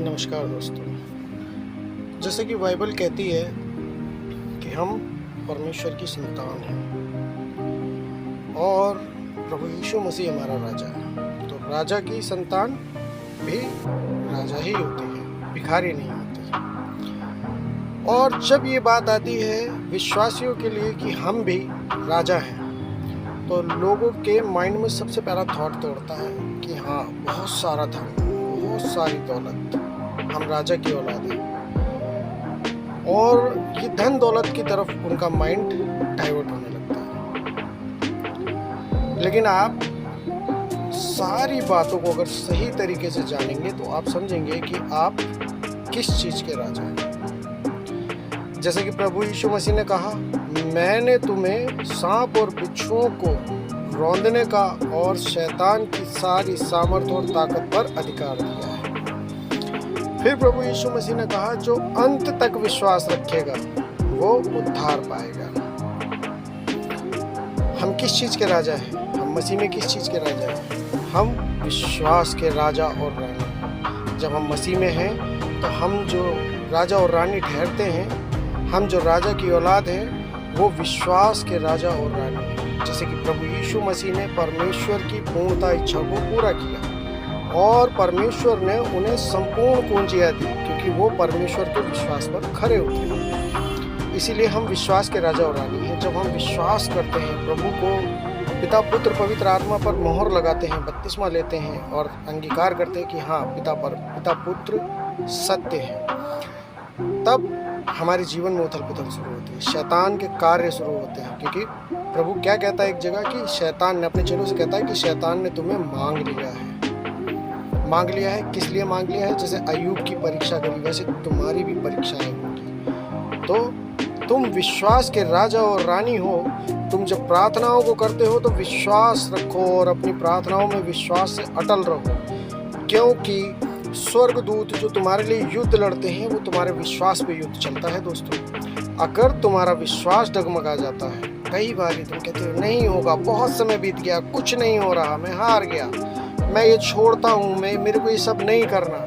नमस्कार दोस्तों। जैसे कि बाइबल कहती है कि हम परमेश्वर की संतान हैं और प्रभु यीशु मसीह हमारा राजा है। तो राजा की संतान भी राजा ही होती है, भिखारी नहीं होती। और जब ये बात आती है विश्वासियों के लिए कि हम भी राजा हैं, तो लोगों के माइंड में सबसे पहला थॉट दौड़ता है कि हाँ, बहुत सारा धन, बहुत सारी दौलत, हम राजा की औलाद हैं। और ये धन दौलत की तरफ उनका माइंड डाइवर्ट होने लगता है। लेकिन आप सारी बातों को अगर सही तरीके से जानेंगे तो आप समझेंगे कि आप किस चीज़ के राजा हैं। जैसे कि प्रभु यीशु मसीह ने कहा, मैंने तुम्हें सांप और बिच्छुओं को रौंदने का और शैतान की सारी सामर्थ और ताकत पर अधिकार दिया है। फिर प्रभु यीशु मसीह ने कहा, जो अंत तक विश्वास रखेगा वो उद्धार पाएगा। हम किस चीज़ के राजा हैं? हम मसीह में किस चीज़ के राजा हैं? हम विश्वास के राजा और रानी। जब हम मसीह में हैं तो हम जो राजा और रानी ठहरते हैं, हम जो राजा की औलाद हैं, वो विश्वास के राजा और रानी हैं। जैसे कि प्रभु यीशु मसीह ने परमेश्वर की पूर्णता इच्छा को पूरा किया और परमेश्वर ने उन्हें संपूर्ण कुंजियाँ दी, क्योंकि वो परमेश्वर के विश्वास पर खरे उतरे हैं। इसीलिए हम विश्वास के राजा और रानी हैं। जब हम विश्वास करते हैं, प्रभु को पिता पुत्र पवित्र आत्मा पर मोहर लगाते हैं, बपतिस्मा लेते हैं और अंगीकार करते हैं कि हाँ, पिता पुत्र सत्य है, तब हमारे जीवन में उथल पुथल शुरू होती है, शैतान के कार्य शुरू होते हैं। क्योंकि प्रभु क्या कहता है एक जगह कि शैतान ने अपने चेलों से कहता है कि शैतान ने तुम्हें मांग लिया है। मांग लिया है, किस लिए मांग लिया है? जैसे अय्यूब की परीक्षा करी, वैसे तुम्हारी भी परीक्षाएं होंगी। तो तुम विश्वास के राजा और रानी हो। तुम जब प्रार्थनाओं को करते हो तो विश्वास रखो और अपनी प्रार्थनाओं में विश्वास से अटल रहो, क्योंकि स्वर्गदूत जो तुम्हारे लिए युद्ध लड़ते हैं वो तुम्हारे विश्वास पे युद्ध चलता है। दोस्तों, अगर तुम्हारा विश्वास डगमगा जाता है, कई बार तुम कहते हो नहीं होगा, बहुत समय बीत गया, कुछ नहीं हो रहा, मैं हार गया, मैं ये छोड़ता हूँ, मेरे को ये सब नहीं करना,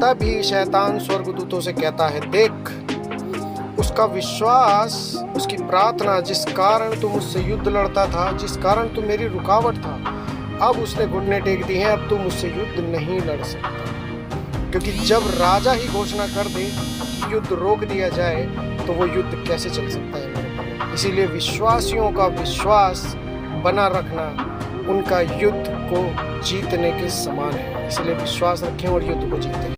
तभी शैतान स्वर्गदूतों से कहता है, देख, उसका विश्वास, उसकी प्रार्थना, जिस कारण तुम मुझसे युद्ध लड़ता था, जिस कारण तुम मेरी रुकावट था, अब उसने घुटने टेक दी हैं, अब तुम मुझसे युद्ध नहीं लड़ सकता। क्योंकि जब राजा ही घोषणा कर दे कि युद्ध रोक दिया जाए तो वो युद्ध कैसे चल सकता है मेरे पास। इसीलिए विश्वासियों का विश्वास बना रखना उनका युद्ध को जीतने के समान है। इसलिए विश्वास रखें और युद्ध को जीतें।